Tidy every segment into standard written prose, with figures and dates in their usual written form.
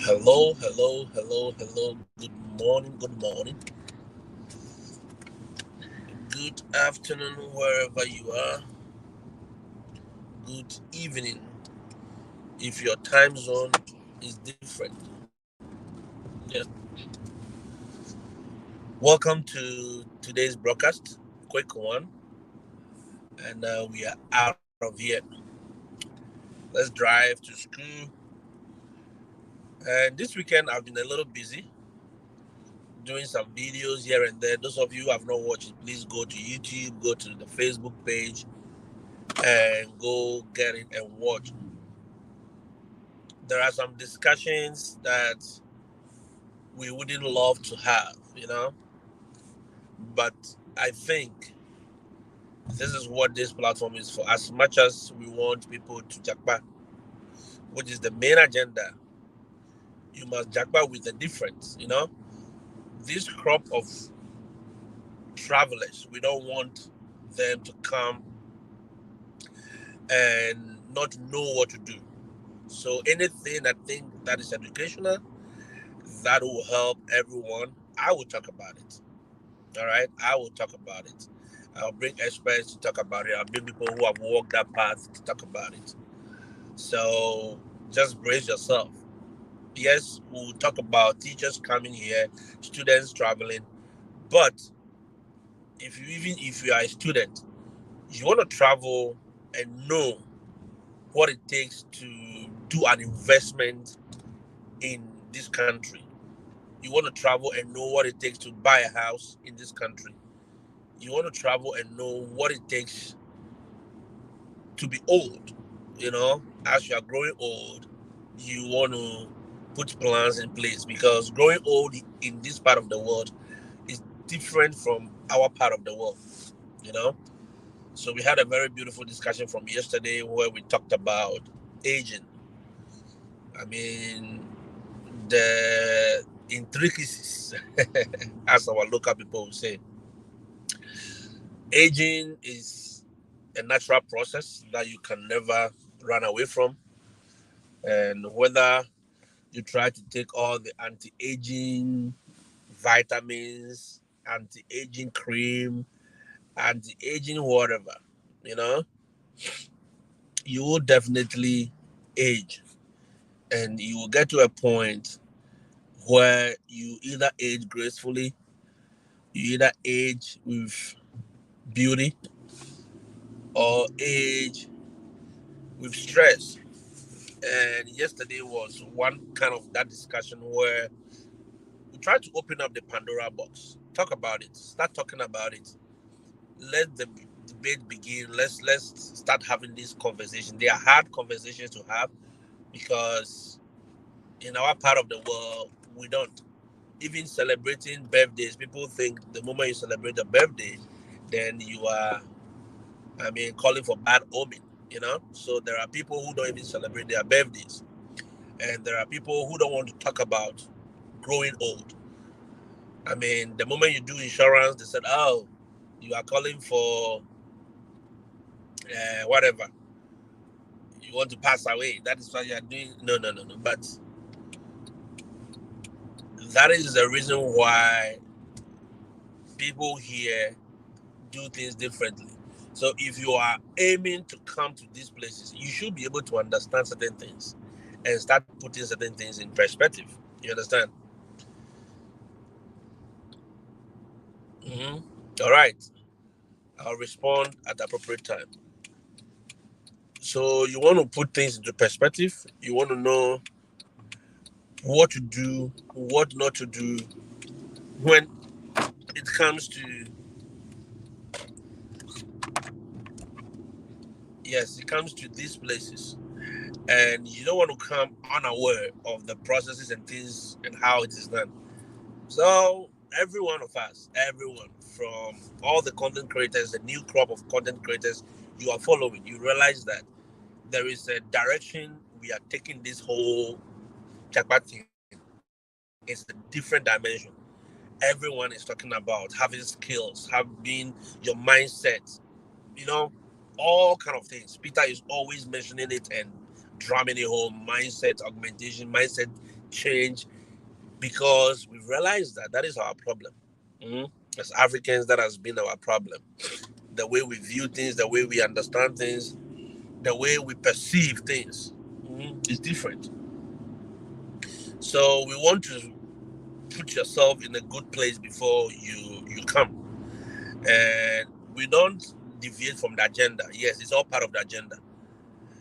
Hello, hello, hello, hello. Good morning, good afternoon, wherever you are. Good evening, if your time zone is different. Yeah. Welcome to today's broadcast, quick one, and we are out of here. Let's drive to school. And this weekend, I've been a little busy doing some videos here and there. Those of you who have not watched it, please go to YouTube, go to the Facebook page, and go get it and watch. There are some discussions that we wouldn't love to have, but I think this is what this platform is for. As much as we want people to jackpot, which is the main agenda, you must jackpot with the difference. This crop of travelers, we don't want them to come and not know what to do. So anything I think that is educational, that will help everyone, I will talk about it. All right, I will talk about it. I'll bring experts to talk about it. I'll bring people who have walked that path to talk about it. So just brace yourself. Yes, we'll talk about teachers coming here, students traveling. But if you are a student, you want to travel and know what it takes to do an investment in this country. You want to travel and know what it takes to buy a house in this country. You want to travel and know what it takes to be old. As you are growing old, you want to put plans in place because growing old in this part of the world is different from our part of the world. You know, so we had a very beautiful discussion from yesterday where we talked about aging. I mean, the intricacies, as our local people would say. Aging is a natural process that you can never run away from. And whether you try to take all the anti-aging vitamins, anti-aging cream, anti-aging whatever, you know, you will definitely age. And you will get to a point where you either age gracefully, you either age with beauty, or age with stress. And yesterday was one kind of that discussion where we tried to open up the Pandora box. Talk about it. Start talking about it. Let the debate begin. Let's start having this conversation. They are hard conversations to have because in our part of the world we don't. Even celebrating birthdays, people think the moment you celebrate a birthday, then you are, I mean, calling for bad omen. So there are people who don't even celebrate their birthdays, and there are people who don't want to talk about growing old. I mean, the moment you do insurance, they said, "Oh, you are calling for whatever. You want to pass away. That is why you are doing." No, no, no, no. But that is the reason why people here do things differently. So if you are aiming to come to these places, you should be able to understand certain things and start putting certain things in perspective. You understand? Mm-hmm. All right. I'll respond at the appropriate time. So you want to put things into perspective. You want to know what to do, what not to do when it comes to, yes, it comes to these places. And you don't want to come unaware of the processes and things and how it is done. So every one of us, everyone, from all the content creators, the new crop of content creators you are following, you realize that there is a direction we are taking this whole Chakpa thing. It's a different dimension. Everyone is talking about having skills, having your mindset, you know, all kind of things. Peter is always mentioning it and drumming it home. Mindset augmentation, mindset change because we've realized that that is our problem. Mhm. As Africans, that has been our problem. The way we view things, the way we understand things, the way we perceive things is different. So we want to put yourself in a good place before you come, and we don't deviate from the agenda. Yes, it's all part of the agenda.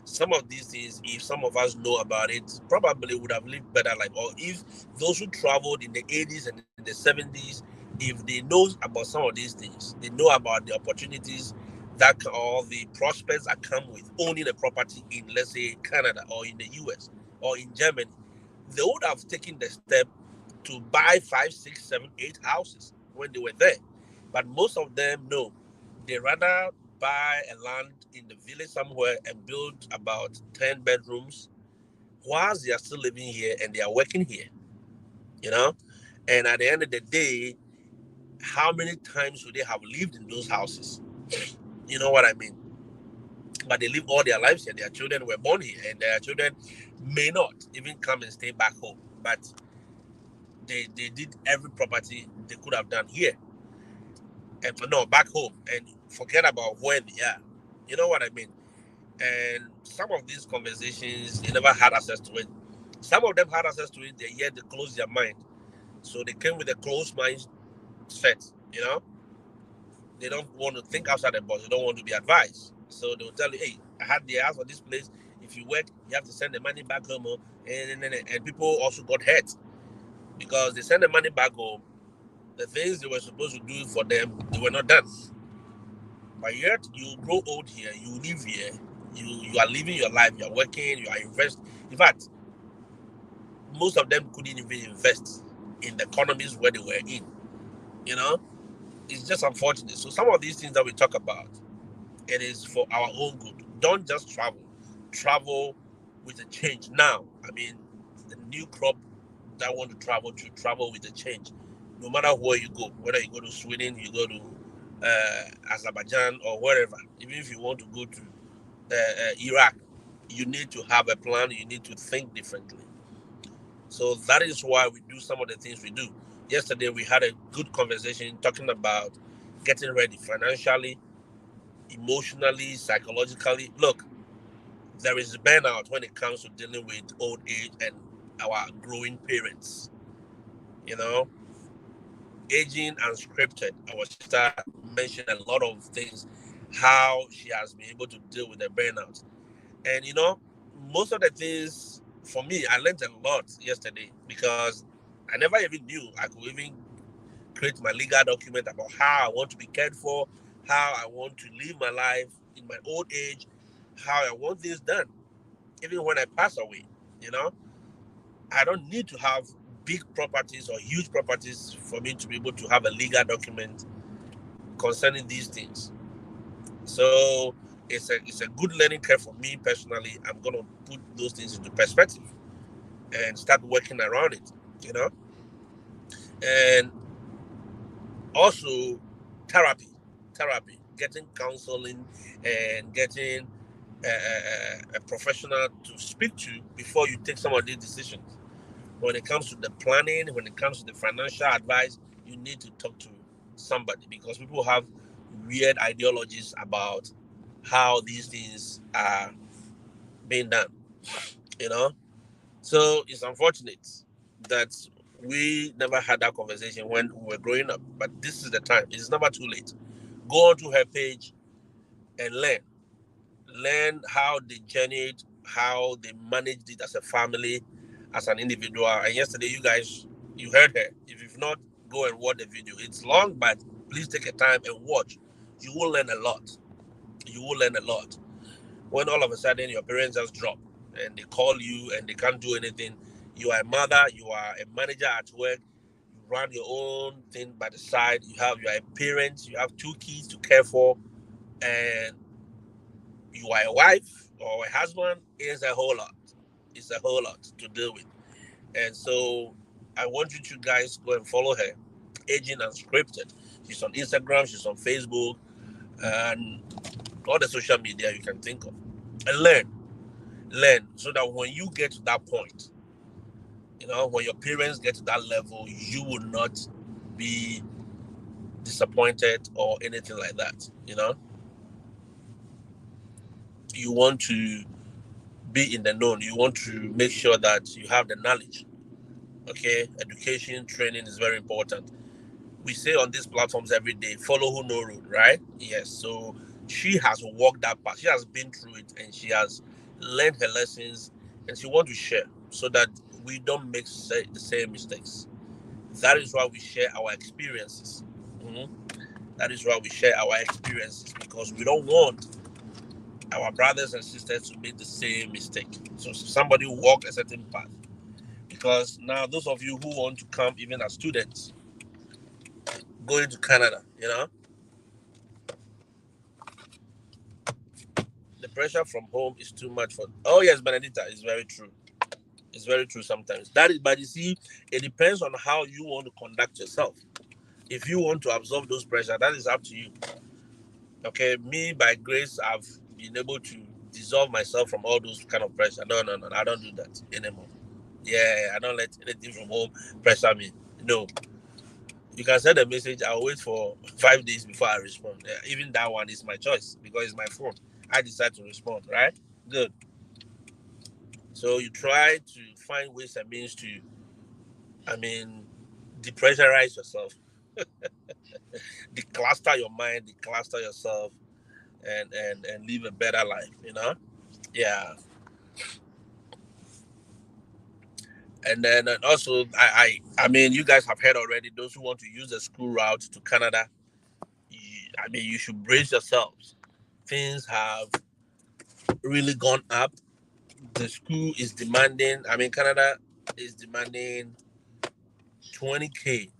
Some of these things, if some of us know about it, probably would have lived better life. Or if those who traveled in the 80s and in the 70s, if they know about some of these things, they know about the opportunities that or the prospects that come with owning a property in, let's say, Canada or in the US or in Germany, they would have taken the step to buy 5, 6, 7, 8 houses when they were there. But most of them, no, they rather buy a land in the village somewhere and build about 10 bedrooms whilst they are still living here and they are working here, you know? And at the end of the day, how many times would they have lived in those houses? You know what I mean? But they live all their lives here. Their children were born here, and their children may not even come and stay back home. But they did every property they could have done here. And no, back home, and forget about where they are. You know what I mean? And some of these conversations, they never had access to it. Some of them had access to it, yet they closed their mind. So they came with a closed mind set, you know? They don't want to think outside the box. They don't want to be advised. So they'll tell you, hey, I had the house for this place. If you work, you have to send the money back home. And people also got hurt because they send the money back home. The things they were supposed to do for them, they were not done. But yet you grow old here, you live here, you are living your life, you are working, you are investing. In fact, most of them couldn't even invest in the economies where they were in. You know, it's just unfortunate. So some of these things that we talk about, it is for our own good. Don't just travel. Travel with a change. Now, I mean, the new crop that want to travel with a change. No matter where you go, whether you go to Sweden, you go to Azerbaijan or wherever. Even if you want to go to Iraq, you need to have a plan. You need to think differently. So that is why we do some of the things we do. Yesterday we had a good conversation talking about getting ready financially, emotionally, psychologically. Look, there is burnout when it comes to dealing with old age and our growing parents. You know, aging unscripted. Our sister mentioned a lot of things, how she has been able to deal with the burnout. And you know, most of the things for me, I learned a lot yesterday because I never even knew I could even create my legal document about how I want to be cared for, how I want to live my life in my old age, how I want this done, even when I pass away. You know, I don't need to have big properties or huge properties for me to be able to have a legal document concerning these things. So it's a good learning curve for me personally. I'm gonna put those things into perspective and start working around it, you know. And also therapy, getting counseling and getting a professional to speak to before you take some of these decisions. When it comes to the planning, when it comes to the financial advice, you need to talk to somebody because people have weird ideologies about how these things are being done, you know. So it's unfortunate that we never had that conversation when we were growing up, but this is the time. It's never too late. Go onto her page and learn how they journeyed, how they managed it as a family, as an individual. And yesterday, you heard her. If you've not, go and watch the video. It's long, but please take a time and watch. You will learn a lot. You will learn a lot. When all of a sudden your parents just drop and they call you and they can't do anything, you are a mother, you are a manager at work, you run your own thing by the side, you are a parent, you have 2 kids to care for, and you are a wife or a husband, it's a whole lot. It's a whole lot to deal with. And so I want you to guys go and follow her. Aging Unscripted. She's on Instagram, she's on Facebook, and all the social media you can think of. And learn so that when you get to that point, You know, when your parents get to that level, you will not be disappointed or anything like that. You know, you want to be in the known. You want to make sure that you have the knowledge. Okay, education, training is very important. We say on these platforms every day, follow who know road, right? Yes. So she has walked that path. She has been through it and she has learned her lessons and she wants to share so that we don't make the same mistakes. That is why we share our experiences. Mhm. That is why we share our experiences because we don't want our brothers and sisters to make the same mistake. So somebody walk a certain path. Because now those of you who want to come even as students going to Canada, you know, the pressure from home is too much for. Oh yes, Benedicta, it's very true. It's very true sometimes. That is, but you see, it depends on how you want to conduct yourself. If you want to absorb those pressure, that is up to you. Okay, me by grace, I've been able to dissolve myself from all those kind of pressure. No, no, no, I don't do that anymore. Yeah, I don't let anything from home pressure me. No, you can send a message. I'll wait for 5 days before I respond. Yeah, even that one is my choice because it's my phone. I decide to respond. Right? Good. So you try to find ways and means to, I mean, depressurize yourself, decluster your mind, decluster yourself, and live a better life. You know? Yeah. And then and also, I mean, you guys have heard already. Those who want to use the school route to Canada, I mean, you should brace yourselves. Things have really gone up. The school is demanding. I mean, Canada is demanding 20K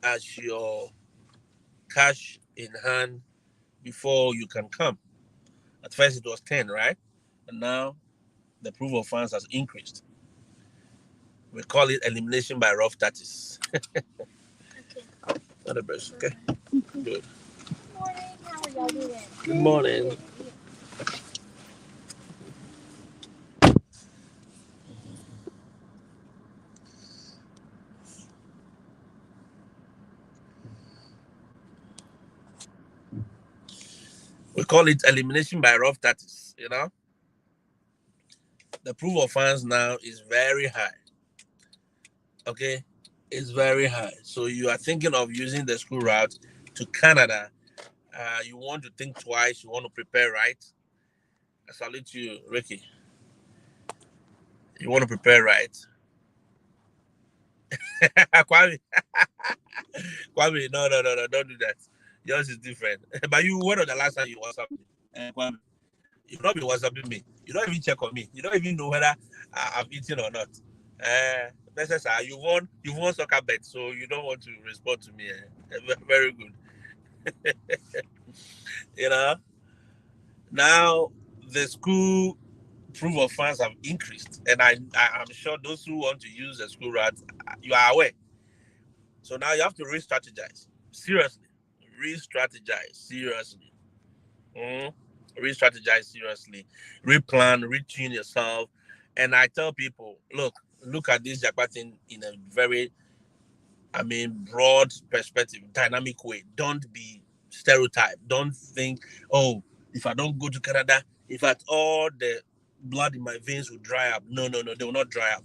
as your cash in hand before you can come. At first it was 10, right? And now the proof of funds has increased. We call it elimination by rough touches. Okay. Not the best. Okay. Good. Good morning. How are y'all doing? Good morning. We call it elimination by rough touches. You know, the proof of funds now is very high. Okay, it's very high. So you are thinking of using the school route to Canada. You want to think twice. You want to prepare right. I salute you, Ricky. You want to prepare right. Kwame, Kwame, no, no, no, no, don't do that. Yours is different. But you, when was the last time you WhatsApp me? Kwame, you've not been WhatsApping me. You don't even check on me. You don't even know whether I've eaten or not. Necessary. You won soccer bet, so you don't want to respond to me. Very good. You know, now the school proof of funds have increased, and I'm sure those who want to use the school route, you are aware. So now you have to re-strategize. Seriously. Re-strategize. Seriously. Mm? Re-strategize seriously. Replan, retune yourself. And I tell people, look at this Japan thing in a very, I mean, broad perspective, dynamic way. Don't be stereotyped. Don't think, oh, if I don't go to Canada, in fact, all the blood in my veins will dry up. No, no, no, they will not dry up.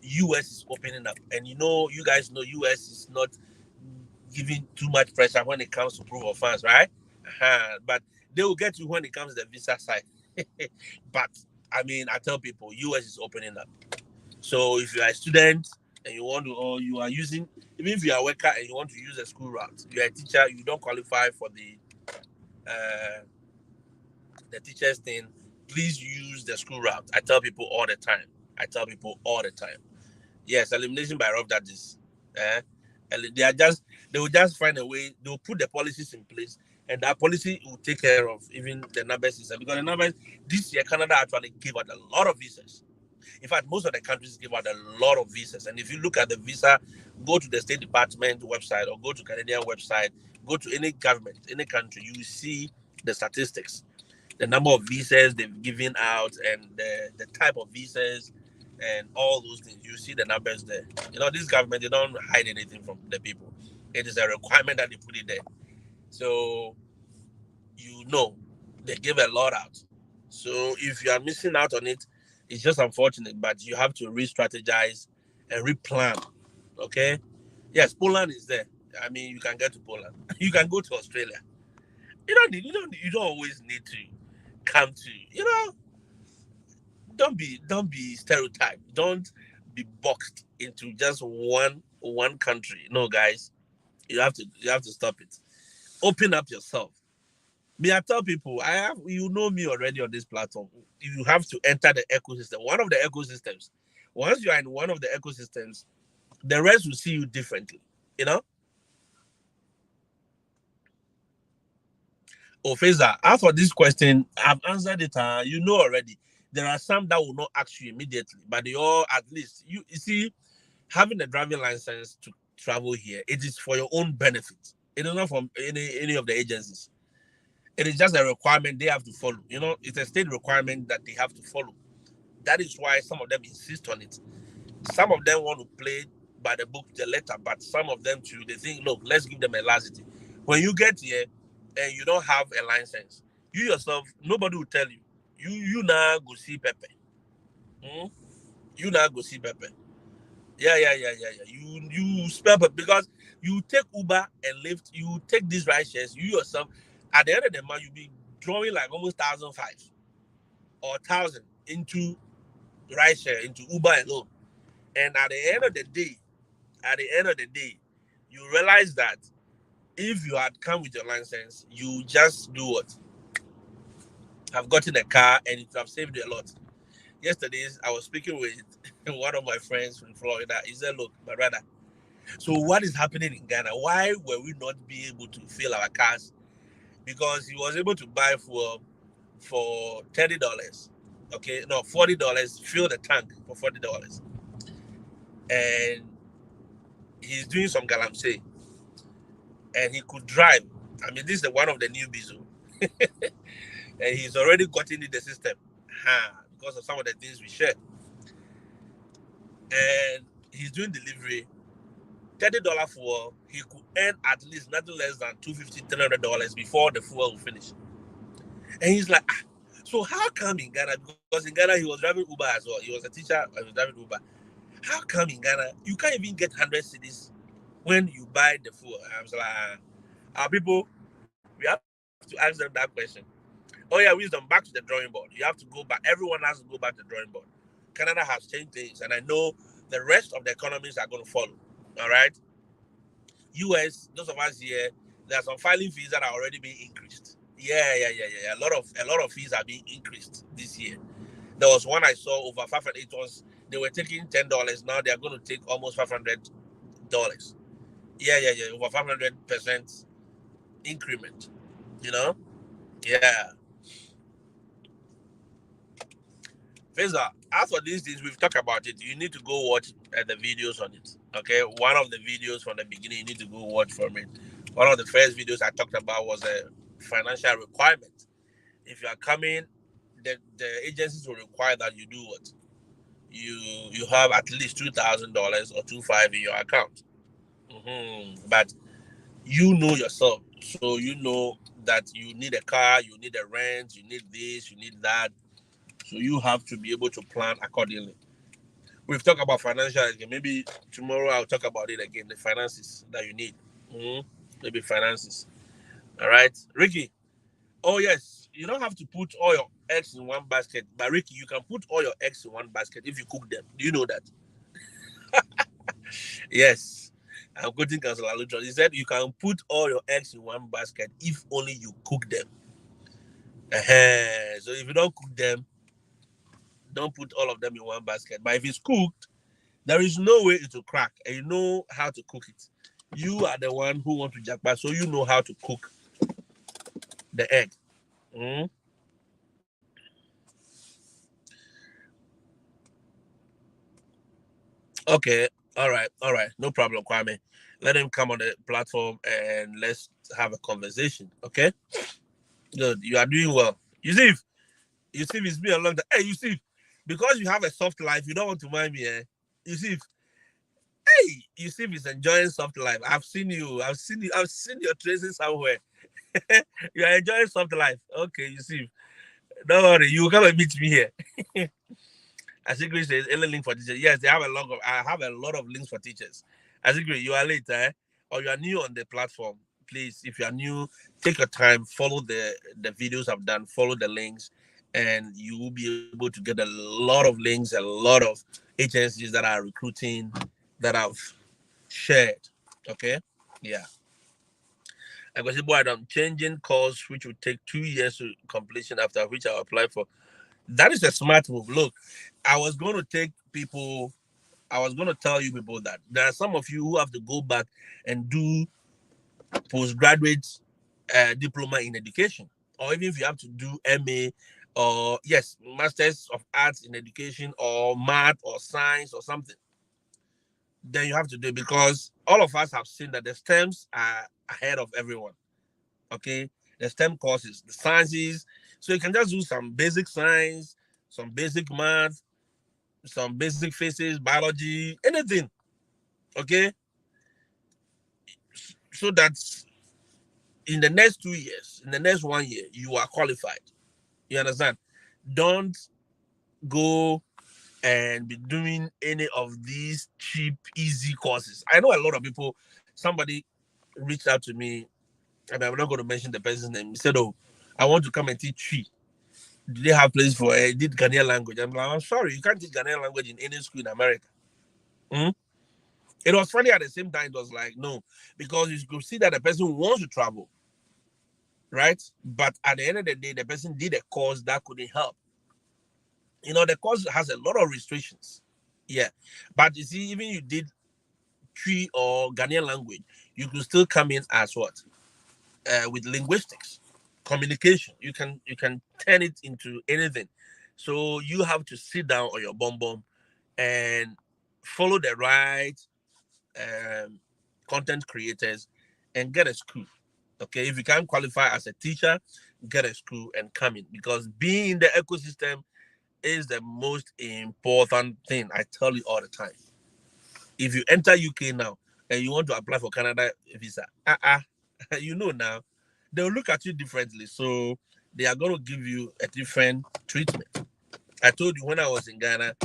US is opening up, and you guys know US is not giving too much pressure when it comes to proof of funds, right? But they will get you when it comes to the visa side. But I mean, I tell people, US is opening up. So if you are a student and you want to, or you are using, even if you are a worker and you want to use a school route, you are a teacher, you don't qualify for uh, the teachers thing. Please use the school route. I tell people all the time. I tell people all the time. Yes, elimination by rough judges. Eh? They will just find a way. They will put the policies in place, and that policy will take care of even the numbers system. Because the numbers this year, Canada actually gave out a lot of visas. In fact, most of the countries give out a lot of visas. And if you look at the visa, go to the State Department website or go to Canadian website, go to any government, any country, you will see the statistics, the number of visas they've given out, and the type of visas and all those things. You see the numbers there. This government, they don't hide anything from the people. It is a requirement that they put it there. So, they give a lot out. So if you are missing out on it, it's just unfortunate, but you have to re-strategize and re-plan. Okay? Yes, Poland is there. I mean, you can get to Poland. You can go to Australia. You don't always need to come to, don't be stereotyped. Don't be boxed into just one country. No, guys, you have to stop it. Open up yourself. Me, I tell people, you know me already on this platform. You have to enter the ecosystem. One of the ecosystems. Once you are in one of the ecosystems, the rest will see you differently. You know? Oh, Feza, as for this question, I've answered it. You know already. There are some that will not ask you immediately, but they all, at least, you see, having a driving license to travel here, it is for your own benefit. It is not from any of the agencies. It is just a requirement they have to follow. It's a state requirement that they have to follow. That is why some of them insist on it. Some of them want to play by the book, the letter, but some of them too, they think, look, let's give them a laxity. When you get here and you don't have a license, you yourself, nobody will tell you. You now go see Pepe. Hmm? You now go see Pepe. Yeah. You spell Pepe because you take Uber and Lyft, you take these ride shares, you yourself, at the end of the month, you'll be drawing like almost 1,005 or 1,000 into rideshare, into Uber alone. And at the end of the day, you realize that if you had come with your license, you just do what? Have gotten a car and it would have saved you a lot. Yesterday, I was speaking with one of my friends from Florida. He said, look, my brother, so what is happening in Ghana? Why were we not be able to fill our cars? Because he was able to buy fuel for $30. Okay, no, $40. Fill the tank for $40, and he's doing some galamsey, and he could drive. I mean, this is one of the newbies, and he's already gotten in the system, because of some of the things we share. And he's doing delivery, $30 fuel. He could earn at least nothing less than $250, $300 before the fuel will finish. And he's like, so how come in Ghana? Because in Ghana he was driving Uber as well. He was a teacher and he was driving Uber. How come in Ghana you can't even get 100 cedis when you buy the fuel? I was like, our people, we have to ask them that question. Oh yeah, wisdom, back to the drawing board. You have to go back. Everyone has to go back to the drawing board. Canada has changed things, and I know the rest of the economies are going to follow. All right. US, those of us here, there are some filing fees that are already being increased. Yeah. A lot of fees are being increased this year. There was one I saw over 500. They were taking $10. Now they are going to take almost $500. Yeah. Over 500% increment. You know? Yeah. Feza, as for these things, we've talked about it. You need to go watch the videos on it. Okay, one of the videos from the beginning, you need to go watch from it. One of the first videos I talked about was a financial requirement. If you are coming, the agencies will require that you do what? You have at least $2,000 or 2,500 in your account. But you know yourself, so you know that you need a car, you need a rent, you need this, you need that. So you have to be able to plan accordingly. We've talked about financial again. Maybe tomorrow I'll talk about it again. The finances that you need. Maybe finances. All right, Ricky. Oh yes, you don't have to put all your eggs in one basket. But Ricky, you can put all your eggs in one basket if you cook them. Do you know that? Yes. I'm quoting Councilor Lutron. He said you can put all your eggs in one basket if only you cook them. So if you don't cook them, don't put all of them in one basket. But if it's cooked, there is no way it will crack, and you know how to cook it. You are the one who wants to jackpot, so you know how to cook the egg. Mm? Okay, all right, no problem, Kwame. Let him come on the platform and let's have a conversation. Okay, good. You are doing well. You see, it's been a long time. Hey, you see, because you have a soft life, you don't want to mind me. Eh? You see, hey, you see, if he's enjoying soft life. I've seen you. I've seen you. I've seen your traces somewhere. You are enjoying soft life. Okay, you see. Don't worry, you will come and meet me here. As Ingrid says, any link for teachers. Yes, they have a lot of. I have a lot of links for teachers. As Ingrid, you are late, eh? Or you are new on the platform. Please, if you are new, take your time, follow the videos I've done, follow the links, and you will be able to get a lot of links, a lot of agencies that are recruiting, that I've shared. Okay, yeah. I go say, boy, I'm changing course, which will take 2 years to completion. After which I'll apply for. That is a smart move. Look, I was going to take people. I was going to tell you people that there are some of you who have to go back and do postgraduate diploma in education, or even if you have to do MA or yes, Masters of Arts in Education or Math or Science or something, then you have to do it because all of us have seen that the STEMs are ahead of everyone. Okay, the STEM courses, the sciences, so you can just do some basic science, some basic math, some basic physics, biology, anything. Okay, so that in the next 2 years, in the next 1 year, you are qualified. You understand? Don't go and be doing any of these cheap, easy courses. I know a lot of people. Somebody reached out to me, and I'm not going to mention the person's name. He said, "Oh, I want to come and teach tree. Do they have place for did Ghanaian language?" I'm like, "I'm sorry, you can't teach Ghanaian language in any school in America." Hmm? It was funny at the same time. It was like, no, because you could see that the person wants to travel, right? But at the end of the day, the person did a course that couldn't help. The course has a lot of restrictions. Yeah. But you see, even you did Tree or Ghanaian language, you could still come in as what? With linguistics, communication. You can turn it into anything. So you have to sit down on your bum bum and follow the right um, content creators and get a school. Okay, if you can't qualify as a teacher, get a school and come in because being in the ecosystem is the most important thing. I tell you all the time. If you enter UK now and you want to apply for Canada visa, you know now they'll look at you differently. So they are going to give you a different treatment. I told you when I was in Ghana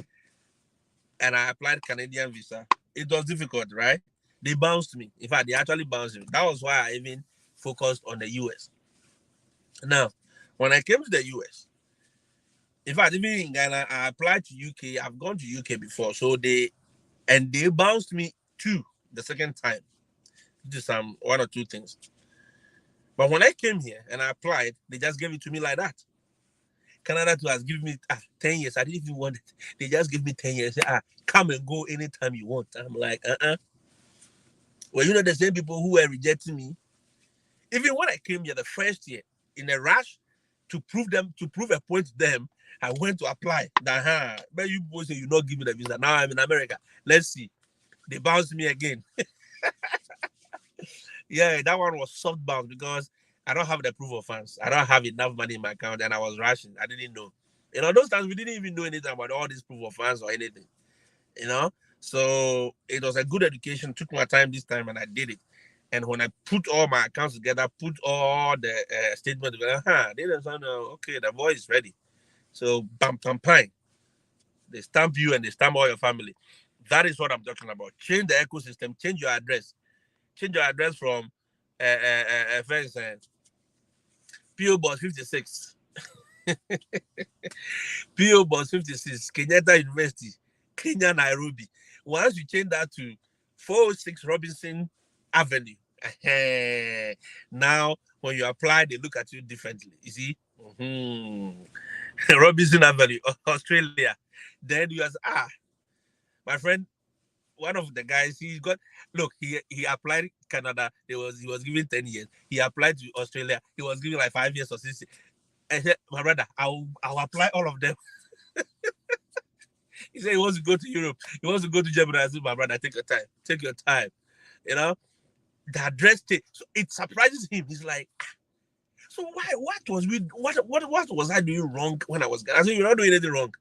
and I applied Canadian visa, it was difficult, right? They bounced me. In fact, they actually bounced me. That was why I even focused on the US. Now, when I came to the US, in fact, even in Ghana, I applied to UK. I've gone to UK before. So they bounced me too the second time. Do some one or two things. But when I came here and I applied, they just gave it to me like that. Canada too has given me 10 years. I didn't even want it. They just give me 10 years. Come and go anytime you want. I'm like, Well, the same people who were rejecting me. Even when I came here the first year, in a rush to prove a point to them, I went to apply. But you boys say you not give me the visa. Now I'm in America. Let's see. They bounced me again. Yeah, that one was soft bounce because I don't have the proof of funds. I don't have enough money in my account, and I was rushing. I didn't know. Those times we didn't even know anything about all these proof of funds or anything. So it was a good education. Took my time this time, and I did it. And when I put all my accounts together, put all the statements together, they don't sound okay. The boy is ready. So bam, bam, bam. They stamp you and they stamp all your family. That is what I'm talking about. Change the ecosystem. Change your address. Change your address from for instance, PO Box 56. PO Box 56, Kenyatta University, Kenya, Nairobi. Once you change that to 406 Robinson Avenue, now when you apply, they look at you differently. You see? Robinson Avenue, Australia. Then you ask, my friend, one of the guys, he applied Canada. He was given 10 years. He applied to Australia. He was given like 5 years or 6 years. I said, my brother, I'll apply all of them. He said he wants to go to Europe. He wants to go to Germany. I said, my brother, take your time. Take your time. The address so it surprises him. He's like, so what was I doing wrong when I was? I said, you're not doing anything wrong.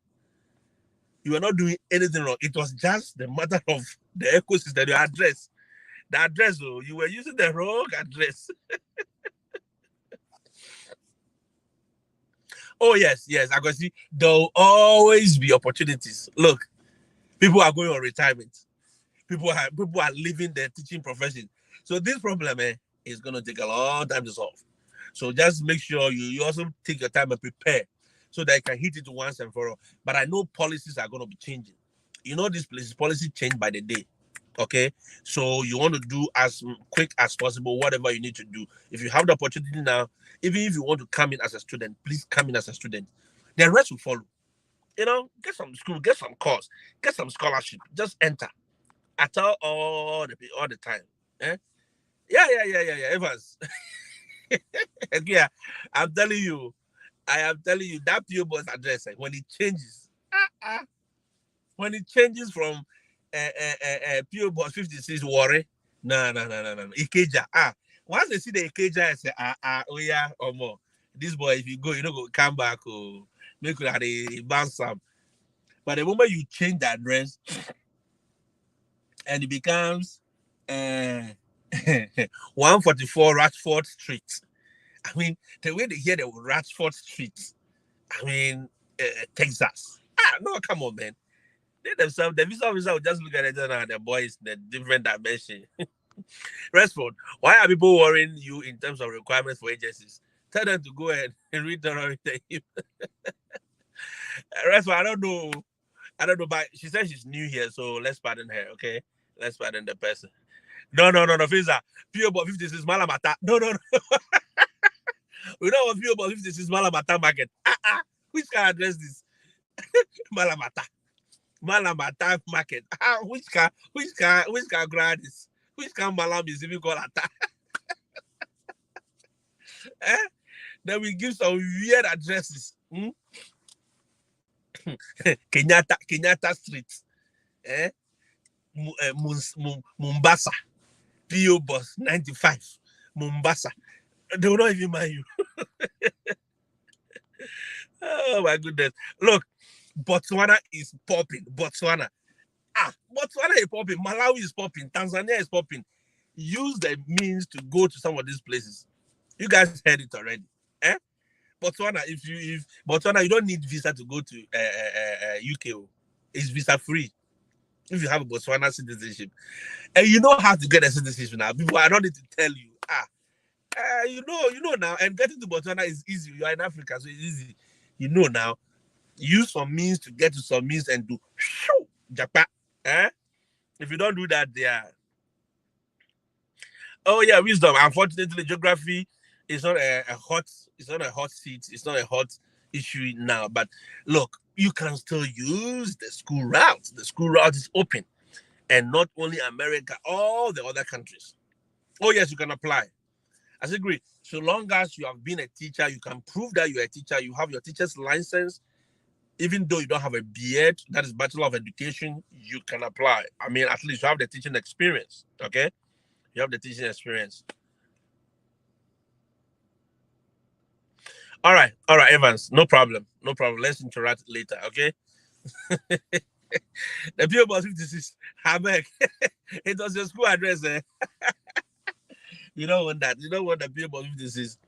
You were not doing anything wrong. It was just the matter of the ecosystem, your address. The address, oh, you were using the wrong address. Oh, yes, yes. I can see there'll always be opportunities. Look, people are going on retirement. People are leaving the teaching profession. So this problem is going to take a long time to solve. So just make sure you also take your time and prepare so that you can hit it once and for all. But I know policies are going to be changing. You know, this policy change by the day. Okay, so you want to do as quick as possible whatever you need to do. If you have the opportunity now, even if you want to come in as a student, please come in as a student. The rest will follow. You know, get some school, get some course, get some scholarship. Just enter. I tell all the time. Eh? Yeah. Evans. Yeah, I'm telling you, I am telling you that PO box address when it changes, when it changes from PO box 56 Warri, no, Ikeja. Once they see the Ikeja, I say oh yeah, or more. This boy, if you go, you know, go come back, oh, make you have a bounce some. But the moment you change the address and it becomes uh, 144 Ratchford Street. I mean, the way they hear the Ratchford Street, I mean, Texas. No, come on, man. They themselves, the visa officer will just look at it and the boys in a different dimension. Respond. Why are people worrying you in terms of requirements for agencies? Tell them to go ahead and read the Respond. I don't know, but she said she's new here, so let's pardon her, okay? Let's pardon the person. No, Fiza. PO Box 56 Malamata. No. We don't want PO Box 56 Malamata market. Which can address this? Malamata. Malamata market. Which can grant this? Which can Malam is even called Ata? Then we give some weird addresses. Kenyatta Street. Mombasa. PO Box 95. Mombasa. They will not even mind you. Oh my goodness. Look, Botswana is popping. Botswana is popping. Malawi is popping. Tanzania is popping. Use the means to go to some of these places. You guys heard it already. Botswana, if Botswana, you don't need visa to go to UK. It's visa free if you have a Botswana citizenship. And you know how to get a citizenship now. People, I don't need to tell you. You know now. And getting to Botswana is easy. You are in Africa, so it's easy. You know now. Use some means to get to some means and do Japan. If you don't do that, they are. Oh yeah, wisdom. Unfortunately, geography is not a hot. It's not a hot seat. It's not a hot issue now. But look, you can still use the school route. The school route is open, and not only America, all the other countries. Oh yes, you can apply. I agree. So long as you have been a teacher, you can prove that you're a teacher. You have your teacher's license. Even though you don't have a BEd, that is Bachelor of Education, you can apply. I mean, at least you have the teaching experience. Okay, you have the teaching experience. All right, Evans, no problem. Let's interact later. Okay. The PO Box 56, Hamburg. It was your school address. You don't want that. You don't want the PO Box 56.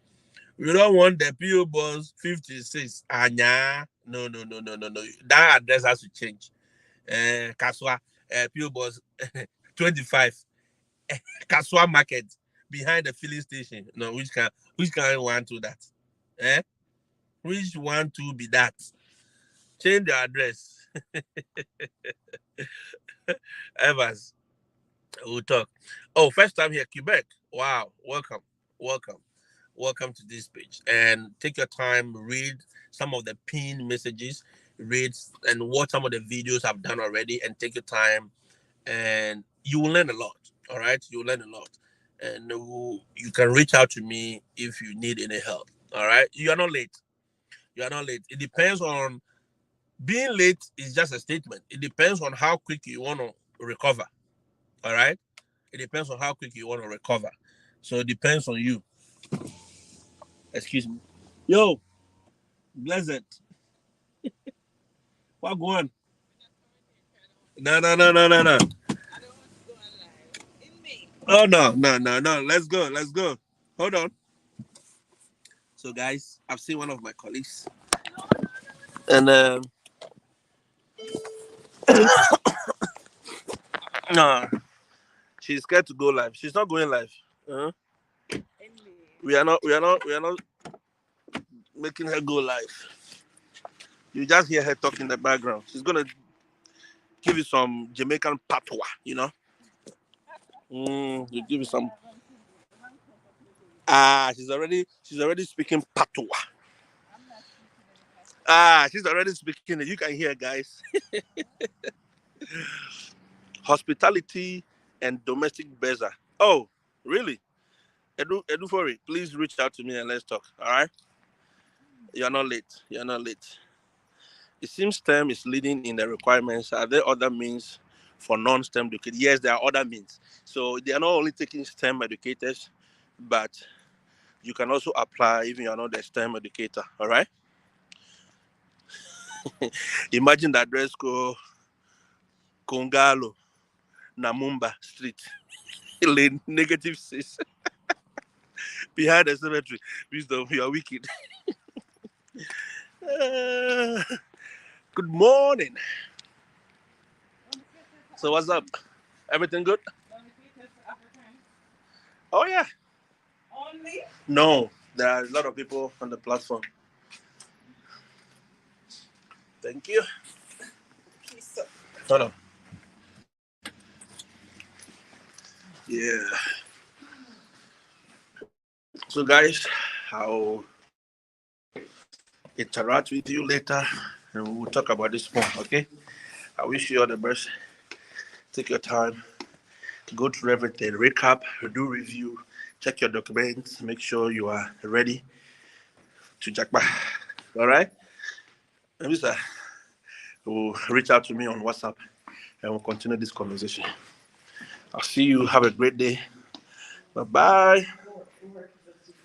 You don't want the PO Box 56. Anya. No. That address has to change. Kaswa, PO Box 25. Kaswa Market behind the filling station. No, which can want to that? Which one to be that? Change the address. Evans, we'll talk. Oh, first time here, Quebec. Wow, welcome to this page. And take your time, read some of the pinned messages, read and watch some of the videos I've done already, and take your time, and you will learn a lot. All right, you will learn a lot, and you can reach out to me if you need any help. All right, you are not late. You are not late. It depends on being late is just a statement. It depends on how quick you want to recover. All right. It depends on how quick you want to recover. So it depends on you. Excuse me. Yo, Blessed. What going on? No. Oh no. Let's go. Hold on. So guys, I've seen one of my colleagues, and no, she's scared to go live. She's not going live. Uh-huh. We are not making her go live. You just hear her talk in the background. She's gonna give you some Jamaican patois, you know. You give you some. She's already speaking patois. She's already speaking it. You can hear, guys. Hospitality and domestic beza. Oh, really? Edu for it. Please reach out to me and let's talk. All right. You're not late. It seems STEM is leading in the requirements. Are there other means for non-STEM educators? Yes, there are other means. So they are not only taking STEM educators, but you can also apply even you're not a STEM educator. All right. Imagine the address code Kongalo, Namumba Street, lane -6, behind the cemetery. Wisdom, you are wicked. Good morning. So what's up? Everything good? Oh yeah. No, there are a lot of people on the platform. Thank you. Hold on. Yeah. So guys, I'll interact with you later and we'll talk about this more, okay? I wish you all the best. Take your time, go through everything, recap, do review, check your documents, make sure you are ready to jackpot. All right? Maybe sir, will reach out to me on WhatsApp and we'll continue this conversation. I'll see you. Have a great day. Bye bye.